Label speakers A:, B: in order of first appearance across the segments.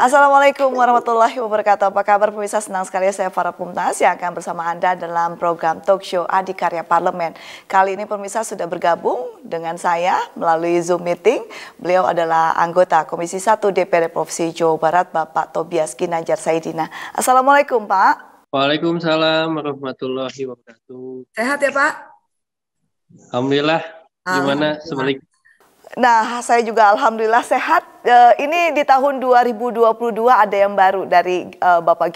A: Assalamualaikum warahmatullahi wabarakatuh. Apa kabar pemirsa? Senang sekali saya Farah Pumnas yang akan bersama Anda dalam program talk show Adikarya Parlemen. Kali ini pemirsa sudah bergabung dengan saya melalui Zoom meeting. Beliau adalah anggota Komisi 1 DPR Provinsi Jawa Barat, Bapak Tobias Ginanjar Saidina. Assalamualaikum Pak.
B: Waalaikumsalam warahmatullahi wabarakatuh.
A: Sehat ya Pak?
B: Alhamdulillah. Gimana
A: Alhamdulillah.
B: sebalik?
A: Nah, saya juga alhamdulillah sehat. Ini di tahun 2022 ada yang baru dari Bapak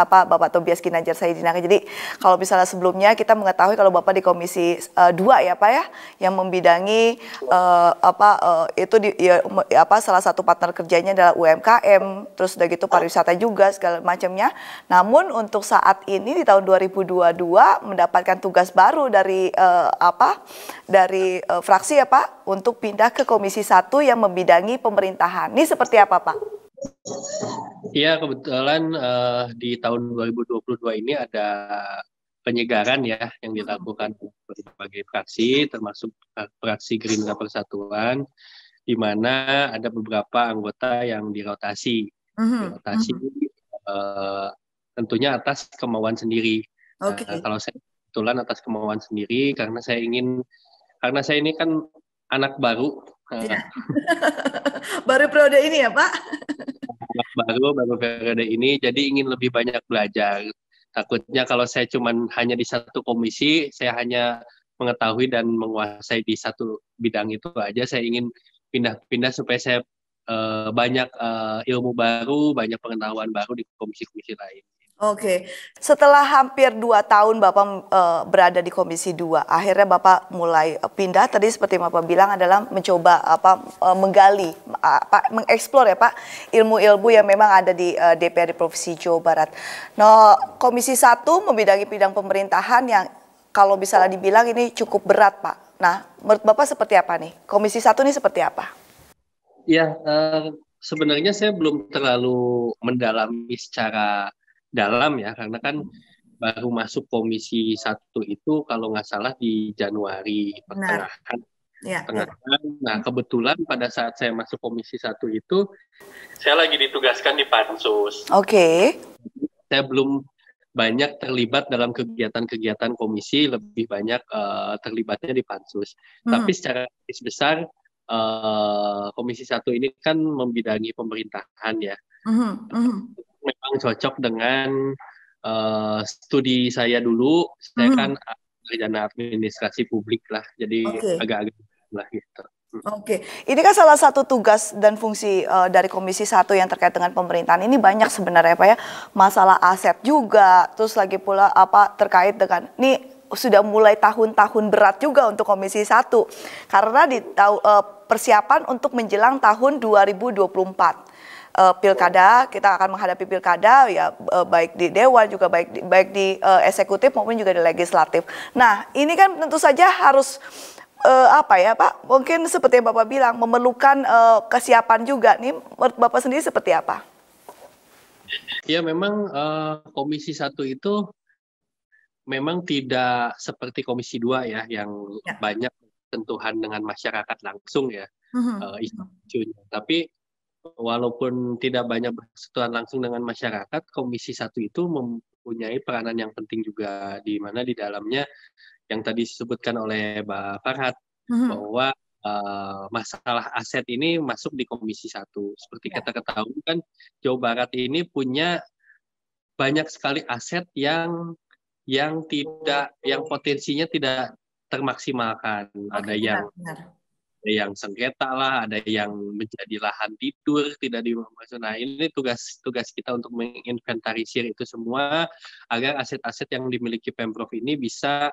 A: Bapak Tobias Ginanjar Saidina. Jadi kalau misalnya sebelumnya kita mengetahui kalau Bapak di Komisi 2 ya Pak ya, yang membidangi salah satu partner kerjanya adalah UMKM, terus udah gitu pariwisata juga segala macamnya. Namun untuk saat ini di tahun 2022 mendapatkan tugas baru dari fraksi ya Pak, untuk pindah ke Komisi 1 yang membidangi pemerintahan. Ini seperti apa Pak?
B: Iya, kebetulan di tahun 2022 ini ada penyegaran ya yang dilakukan berbagai fraksi, termasuk fraksi Gerindra Persatuan, di mana ada beberapa anggota yang dirotasi. Tentunya atas kemauan sendiri. Kalau saya kebetulan atas kemauan sendiri karena saya ini kan anak baru.
A: Baru periode ini ya Pak?
B: baru periode ini, jadi ingin lebih banyak belajar. Takutnya kalau saya hanya di satu komisi, saya hanya mengetahui dan menguasai di satu bidang itu aja. Saya ingin pindah-pindah supaya saya banyak ilmu baru, banyak pengetahuan baru di komisi-komisi lain.
A: Oke. Setelah hampir 2 tahun Bapak berada di Komisi 2, akhirnya Bapak mulai pindah. Tadi seperti Bapak bilang adalah mencoba menggali, mengeksplor ya Pak, ilmu-ilmu yang memang ada di DPR di Provinsi Jawa Barat. Nah, Komisi 1 membidangi bidang pemerintahan yang kalau misalnya dibilang ini cukup berat Pak. Nah, menurut Bapak seperti apa nih? Komisi 1 ini seperti apa?
B: Ya, sebenarnya saya belum terlalu mendalami secara dalam ya, karena kan baru masuk Komisi 1 itu kalau nggak salah di Januari pertengahan. Nah, kebetulan pada saat saya masuk Komisi 1 itu, saya lagi ditugaskan di Pansus. Saya belum banyak terlibat dalam kegiatan-kegiatan komisi, lebih banyak terlibatnya di Pansus. Tapi secara garis besar, Komisi 1 ini kan membidangi pemerintahan ya. Memang cocok dengan studi saya dulu. Saya kan sarjana administrasi publik lah, jadi agak-agak lah gitu.
A: Oke, ini kan salah satu tugas dan fungsi dari Komisi 1 yang terkait dengan pemerintahan. Ini banyak sebenarnya Pak ya, masalah aset juga, terus lagi pula terkait dengan, ini sudah mulai tahun-tahun berat juga untuk Komisi 1. Karena persiapan untuk menjelang tahun 2024. Pilkada, kita akan menghadapi pilkada ya, baik di dewan juga baik di eksekutif maupun juga di legislatif. Nah, ini kan tentu saja harus Pak, mungkin seperti yang Bapak bilang memerlukan kesiapan juga nih. Menurut Bapak sendiri seperti apa?
B: Ya, memang Komisi 1 itu memang tidak seperti Komisi 2 ya, yang banyak sentuhan dengan masyarakat langsung ya, isunya. Tapi walaupun tidak banyak bersentuhan langsung dengan masyarakat, Komisi 1 itu mempunyai peranan yang penting juga, di mana di dalamnya yang tadi disebutkan oleh Mbak Farhat, bahwa masalah aset ini masuk di Komisi 1. Seperti kita ketahui kan, Jawa Barat ini punya banyak sekali aset yang potensinya tidak termaksimalkan. Ada yang sengketa lah, ada yang menjadi lahan tidur tidak dimaksud. Nah, ini tugas kita untuk menginventarisir itu semua agar aset-aset yang dimiliki Pemprov ini bisa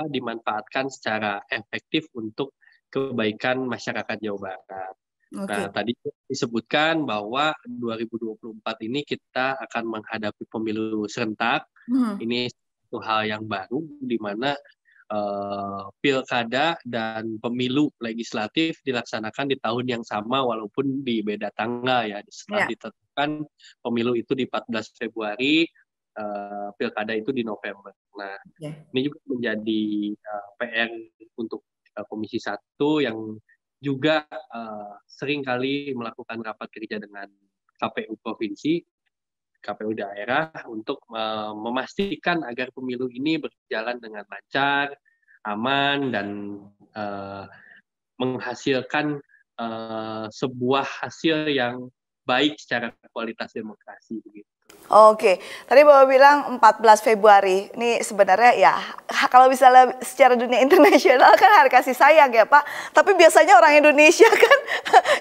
B: dimanfaatkan secara efektif untuk kebaikan masyarakat Jawa Barat. Nah, tadi disebutkan bahwa 2024 ini kita akan menghadapi pemilu serentak. Ini satu hal yang baru, di mana pilkada dan pemilu legislatif dilaksanakan di tahun yang sama walaupun di beda tanggal ya. Setelah ditetapkan pemilu itu di 14 Februari, pilkada itu di November. Nah, ini juga menjadi PR untuk Komisi 1 yang juga sering kali melakukan rapat kerja dengan KPU provinsi, KPU daerah untuk memastikan agar pemilu ini berjalan dengan lancar, aman, dan menghasilkan sebuah hasil yang baik secara kualitas demokrasi begitu.
A: Oke, tadi Bapak bilang 14 Februari. Ini sebenarnya ya kalau misalnya secara dunia internasional kan hari kasih sayang ya Pak. Tapi biasanya orang Indonesia kan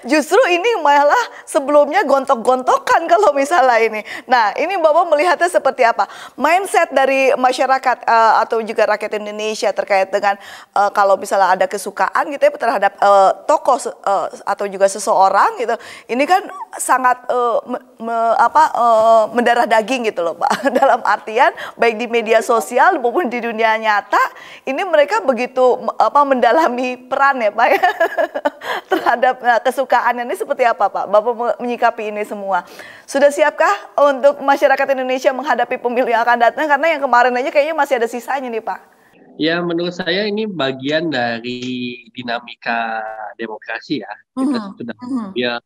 A: justru ini malah sebelumnya gontok-gontokan kalau misalnya ini. Nah, ini Bapak melihatnya seperti apa? Mindset dari masyarakat atau juga rakyat Indonesia terkait dengan kalau misalnya ada kesukaan gitu ya terhadap tokoh atau juga seseorang gitu. Ini kan sangat mendarah daging gitu loh Pak. Dalam artian baik di media sosial maupun di dunia nyata ini mereka begitu mendalami peran ya Pak ya terhadap kesukaan ini seperti apa Pak? Bapak menyikapi ini semua. Sudah siapkah untuk masyarakat Indonesia menghadapi pemilu yang akan datang? Karena yang kemarin aja kayaknya masih ada sisanya nih Pak.
B: Ya, menurut saya ini bagian dari dinamika demokrasi ya. Kita sudah ambil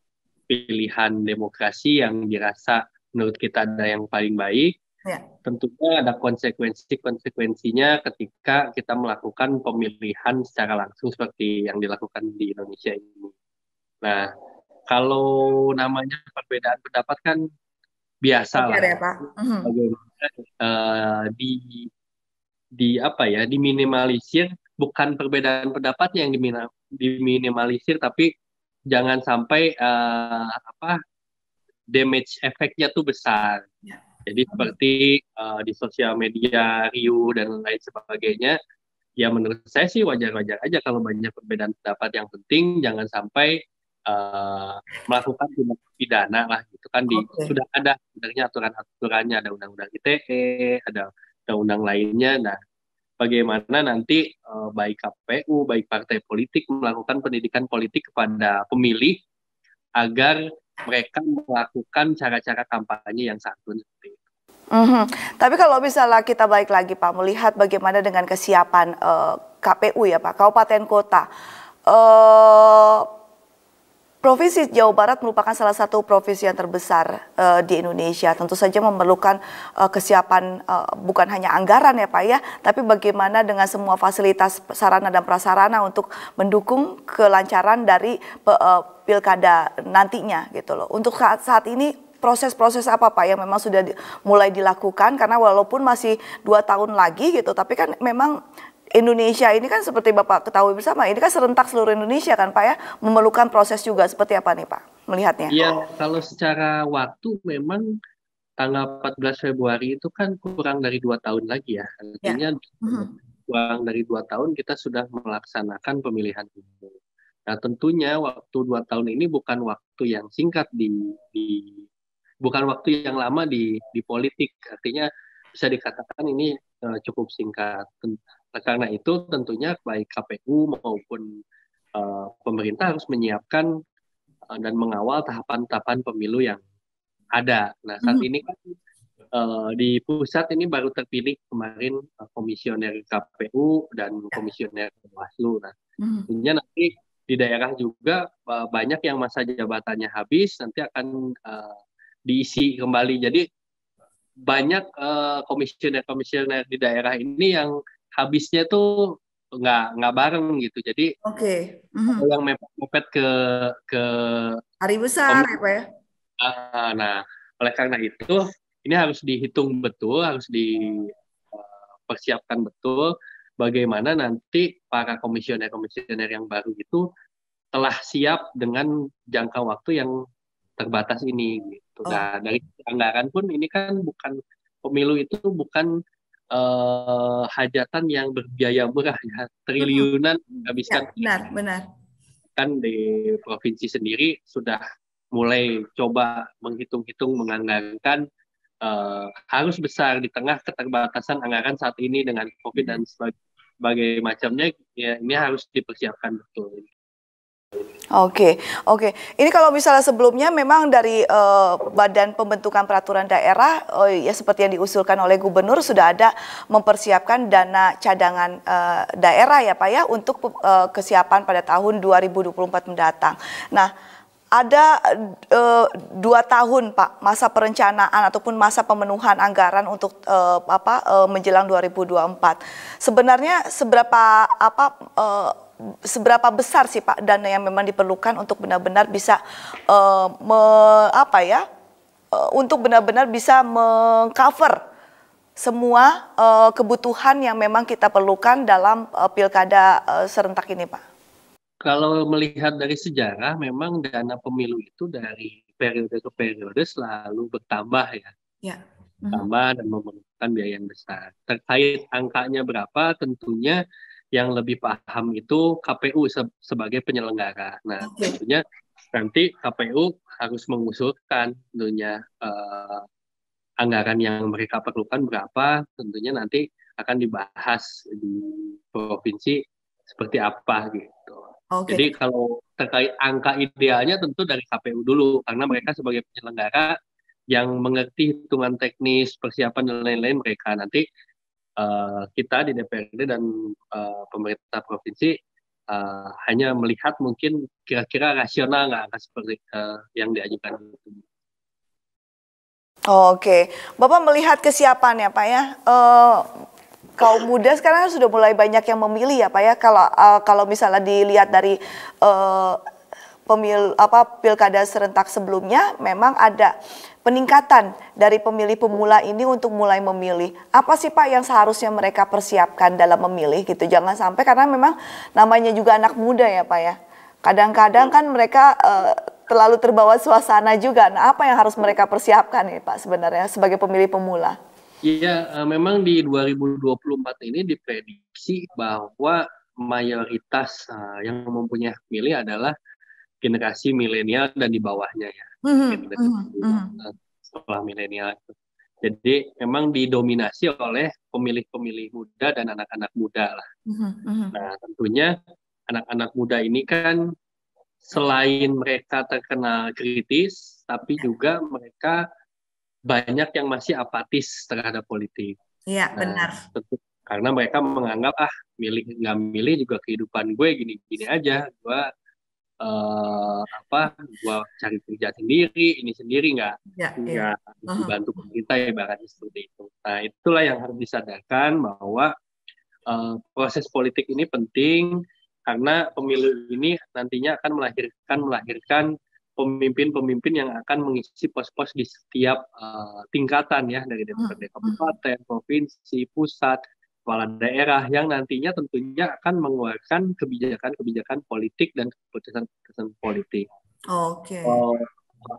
B: pilihan demokrasi yang dirasa menurut kita ada yang paling baik. Ya. Tentunya ada konsekuensinya ketika kita melakukan pemilihan secara langsung seperti yang dilakukan di Indonesia ini. Nah, kalau namanya perbedaan pendapat kan biasa lah. Ya, Pak. Bagaimana diminimalisir, bukan perbedaan pendapatnya yang diminimalisir, tapi jangan sampai damage efeknya tuh besar. Ya. Jadi seperti di sosial media, Riuh dan lain sebagainya, ya menurut saya sih wajar-wajar aja kalau banyak perbedaan pendapat. Yang penting jangan sampai melakukan tindak pidana lah gitu kan. Sudah ada sebenarnya aturan-aturannya, ada undang-undang ITE, ada undang-undang lainnya. Nah, bagaimana nanti baik KPU, baik partai politik melakukan pendidikan politik kepada pemilih agar mereka melakukan cara-cara kampanye yang santun seperti itu.
A: Tapi kalau misalnya kita balik lagi Pak, melihat bagaimana dengan kesiapan KPU ya Pak, kabupaten kota. Provinsi Jawa Barat merupakan salah satu provinsi yang terbesar di Indonesia. Tentu saja memerlukan kesiapan bukan hanya anggaran ya Pak ya, tapi bagaimana dengan semua fasilitas sarana dan prasarana untuk mendukung kelancaran dari pilkada nantinya gitu loh. Untuk saat ini proses-proses apa Pak yang memang sudah mulai dilakukan, karena walaupun masih 2 tahun lagi gitu, tapi kan memang Indonesia ini kan seperti Bapak ketahui bersama, ini kan serentak seluruh Indonesia kan Pak ya, memerlukan proses juga. Seperti apa nih Pak melihatnya?
B: Iya, kalau secara waktu memang tanggal 14 Februari itu kan kurang dari 2 tahun lagi ya. Artinya kurang dari 2 tahun kita sudah melaksanakan pemilihan umum. Nah tentunya waktu 2 tahun ini bukan waktu yang singkat bukan waktu yang lama di politik. Artinya bisa dikatakan ini cukup singkat. Karena itu tentunya baik KPU maupun pemerintah harus menyiapkan dan mengawal tahapan-tahapan pemilu yang ada. Nah saat ini kan di pusat ini baru terpilih kemarin komisioner KPU dan komisioner Bawaslu. Nah tentunya nanti di daerah juga banyak yang masa jabatannya habis, nanti akan diisi kembali. Jadi banyak komisioner di daerah ini yang habisnya tuh nggak bareng gitu. Jadi yang mepet ke
A: hari besar ya Pak ya.
B: Nah, oleh karena itu ini harus dihitung betul, harus dipersiapkan betul bagaimana nanti para komisioner yang baru itu telah siap dengan jangka waktu yang terbatas ini gitu. Nah, dari anggaran pun ini kan pemilu itu bukan hajatan yang berbiaya murah ya, triliunan habiskan.
A: Ya, benar.
B: Kan di provinsi sendiri sudah mulai coba menghitung-hitung, menganggarkan harus besar di tengah keterbatasan anggaran saat ini dengan COVID dan sebagainya macamnya, ya ini harus dipersiapkan betul.
A: Oke, oke. Ini kalau misalnya sebelumnya memang dari Badan Pembentukan Peraturan Daerah, ya seperti yang diusulkan oleh Gubernur sudah ada mempersiapkan dana cadangan daerah ya Pak ya untuk kesiapan pada tahun 2024 mendatang. Nah, ada 2 tahun Pak masa perencanaan ataupun masa pemenuhan anggaran untuk menjelang 2024. Sebenarnya seberapa besar sih Pak dana yang memang diperlukan untuk benar-benar bisa untuk benar-benar bisa mengcover semua kebutuhan yang memang kita perlukan dalam pilkada serentak ini Pak?
B: Kalau melihat dari sejarah, memang dana pemilu itu dari periode ke periode selalu bertambah ya,
A: Ya.
B: bertambah dan memerlukan biaya yang besar. Terkait angkanya berapa, tentunya yang lebih paham itu KPU sebagai penyelenggara. Nah,
A: Oke.
B: tentunya nanti KPU harus mengusulkan tentunya anggaran yang mereka perlukan berapa, tentunya nanti akan dibahas di provinsi seperti apa gitu.
A: Oke.
B: Jadi kalau terkait angka idealnya tentu dari KPU dulu, karena mereka sebagai penyelenggara yang mengerti hitungan teknis, persiapan dan lain-lain mereka. Nanti kita di DPRD dan pemerintah provinsi hanya melihat mungkin kira-kira rasional nggak angka seperti yang diajukan itu.
A: Oke, Bapak melihat kesiapan ya Pak ya. Kaum muda sekarang sudah mulai banyak yang memilih ya Pak ya. Kalau misalnya dilihat dari pilkada serentak sebelumnya, memang ada peningkatan dari pemilih pemula ini untuk mulai memilih. Apa sih Pak yang seharusnya mereka persiapkan dalam memilih gitu? Jangan sampai, karena memang namanya juga anak muda ya Pak ya. Kadang-kadang kan mereka terlalu terbawa suasana juga. Nah, apa yang harus mereka persiapkan nih Pak sebenarnya sebagai pemilih pemula?
B: Iya, memang di 2024 ini diprediksi bahwa mayoritas yang mempunyai hak pilih adalah generasi milenial dan di bawahnya ya. Setelah milenial. Jadi memang didominasi oleh pemilih-pemilih muda dan anak-anak muda lah. Nah, tentunya anak-anak muda ini kan selain mereka terkenal kritis, tapi juga mereka banyak yang masih apatis terhadap politik.
A: Iya, benar.
B: Karena mereka menganggap nggak milih juga kehidupan gue gini-gini aja, gue cari kerja sendiri, ini sendiri nggak dibantu pemerintah ibaratnya seperti itu. Nah, itulah yang harus disadarkan bahwa proses politik ini penting karena pemilu ini nantinya akan melahirkan pemimpin-pemimpin yang akan mengisi pos-pos di setiap tingkatan ya, dari DPRD kabupaten, provinsi, pusat, kepala daerah yang nantinya tentunya akan mengeluarkan kebijakan-kebijakan politik dan keputusan-keputusan politik.
A: Oke.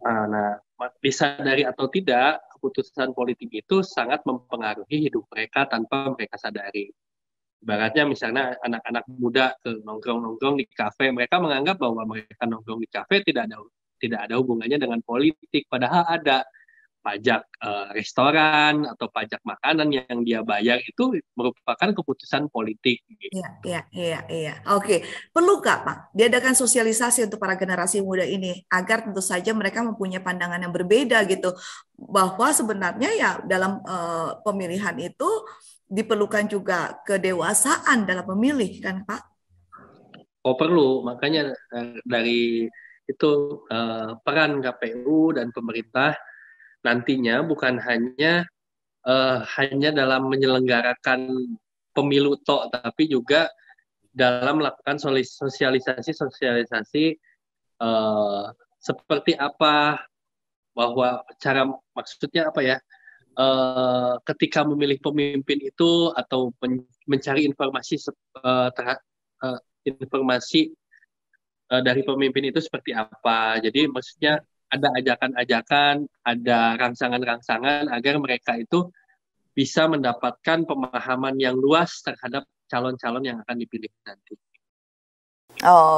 B: Nah, disadari atau tidak, keputusan politik itu sangat mempengaruhi hidup mereka tanpa mereka sadari. Ibaratnya misalnya anak-anak muda ke nongkrong-nongkrong di kafe, mereka menganggap bahwa mereka nongkrong di kafe tidak ada hubungannya dengan politik, padahal ada pajak restoran atau pajak makanan yang dia bayar itu merupakan keputusan politik.
A: Iya. Oke, perlu nggak Pak diadakan sosialisasi untuk para generasi muda ini agar tentu saja mereka mempunyai pandangan yang berbeda gitu, bahwa sebenarnya ya dalam pemilihan itu diperlukan juga kedewasaan dalam memilih kan Pak?
B: Oh perlu, makanya dari itu peran KPU dan pemerintah nantinya bukan hanya dalam menyelenggarakan pemilu tok, tapi juga dalam melakukan sosialisasi seperti apa, bahwa maksudnya apa ya, ketika memilih pemimpin itu atau mencari informasi dari pemimpin itu seperti apa. Jadi maksudnya ada ajakan-ajakan, ada rangsangan-rangsangan agar mereka itu bisa mendapatkan pemahaman yang luas terhadap calon-calon yang akan dipilih nanti.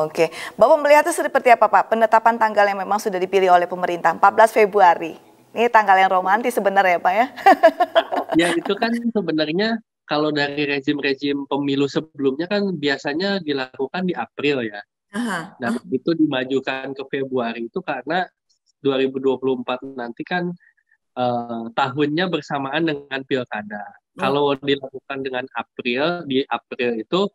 A: Oke, Bapak melihatnya seperti apa Pak? Penetapan tanggal yang memang sudah dipilih oleh pemerintah, 14 Februari. Ini tanggal yang romantis sebenarnya ya Pak ya?
B: Ya itu kan sebenarnya kalau dari rezim-rezim pemilu sebelumnya kan biasanya dilakukan di April ya.
A: Aha.
B: Dan itu dimajukan ke Februari itu karena 2024 nanti kan tahunnya bersamaan dengan pilkada.
A: Oh.
B: Kalau dilakukan dengan April, di April itu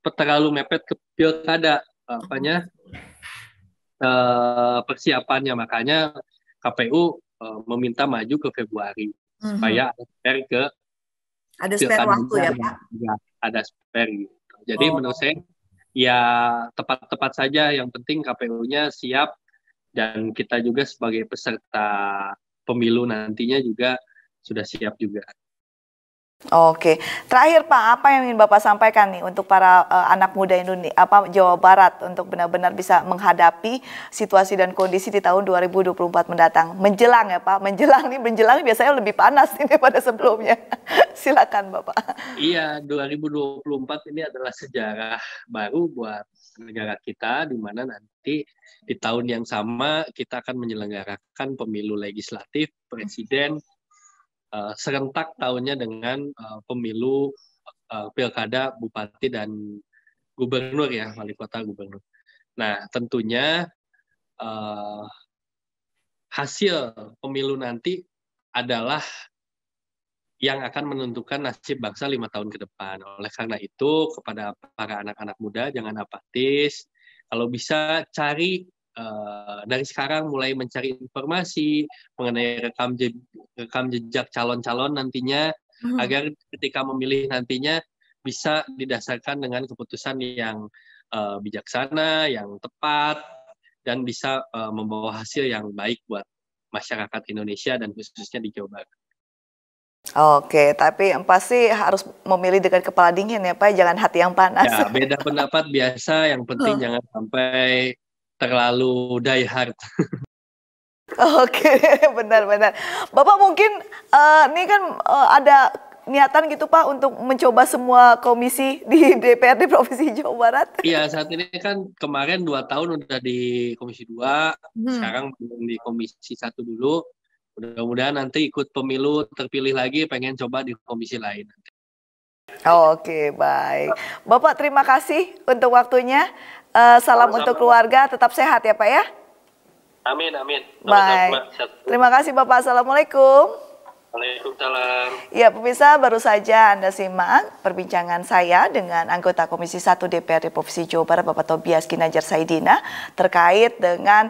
B: terlalu mepet ke pilkada apanya persiapannya, makanya KPU meminta maju ke Februari
A: Mhm.
B: supaya spare ke
A: Ada spare waktu
B: pilkadanya
A: ya,
B: yang
A: Pak?
B: juga ada spare gitu. Jadi menurut saya
A: Oh.
B: ya tepat-tepat saja, yang penting KPU-nya siap dan kita juga sebagai peserta pemilu nantinya juga sudah siap juga.
A: Oke, terakhir Pak, apa yang ingin Bapak sampaikan nih untuk para anak muda Indonesia, Jawa Barat untuk benar-benar bisa menghadapi situasi dan kondisi di tahun 2024 mendatang? Menjelang ya Pak, menjelang biasanya lebih panas ini pada sebelumnya. Silakan Bapak.
B: Iya, 2024 ini adalah sejarah baru buat negara kita, di mana nanti di tahun yang sama kita akan menyelenggarakan pemilu legislatif, presiden, serentak tahunnya dengan pemilu pilkada, bupati, dan gubernur ya, wali kota, gubernur. Nah, tentunya uh, hasil pemilu nanti adalah yang akan menentukan nasib bangsa 5 tahun ke depan. Oleh karena itu, kepada para anak-anak muda, jangan apatis. Kalau bisa cari dari sekarang mulai mencari informasi mengenai rekam jejak calon-calon nantinya,
A: Mhm.
B: agar ketika memilih nantinya bisa didasarkan dengan keputusan yang bijaksana, yang tepat, dan bisa membawa hasil yang baik buat masyarakat Indonesia dan khususnya di Jawa Barat.
A: Oke, tapi yang pasti harus memilih dengan kepala dingin ya Pak, jangan hati yang panas.
B: Ya, beda pendapat biasa, yang penting jangan sampai terlalu die hard.
A: Oke, benar-benar. Bapak mungkin ini kan ada niatan gitu Pak untuk mencoba semua komisi di DPRD Provinsi Jawa Barat.
B: Iya, saat ini kan kemarin 2 tahun udah di Komisi 2,
A: Hmm.
B: sekarang belum di Komisi 1 dulu. Mudah-mudahan nanti ikut pemilu terpilih lagi, pengen coba di komisi lain.
A: Oke, baik. Bapak terima kasih untuk waktunya. Salam untuk keluarga, tetap sehat ya Pak ya.
B: Amin, amin.
A: Baik. Terima kasih Bapak. Assalamualaikum.
B: Waalaikumsalam.
A: Ya, pemirsa, baru saja Anda simak perbincangan saya dengan anggota Komisi 1 DPRD Provinsi Jawa Barat, Bapak Tobias Kinajar Saidina, terkait dengan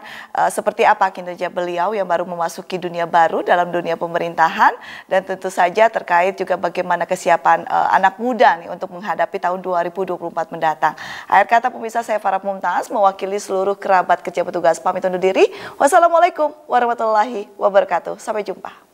A: seperti apa kinerja beliau yang baru memasuki dunia baru dalam dunia pemerintahan, dan tentu saja terkait juga bagaimana kesiapan anak muda nih untuk menghadapi tahun 2024 mendatang. Akhir kata pemirsa, saya Farah Mumtaz mewakili seluruh kerabat kerja petugas pamit undur diri. Wassalamualaikum warahmatullahi wabarakatuh. Sampai jumpa.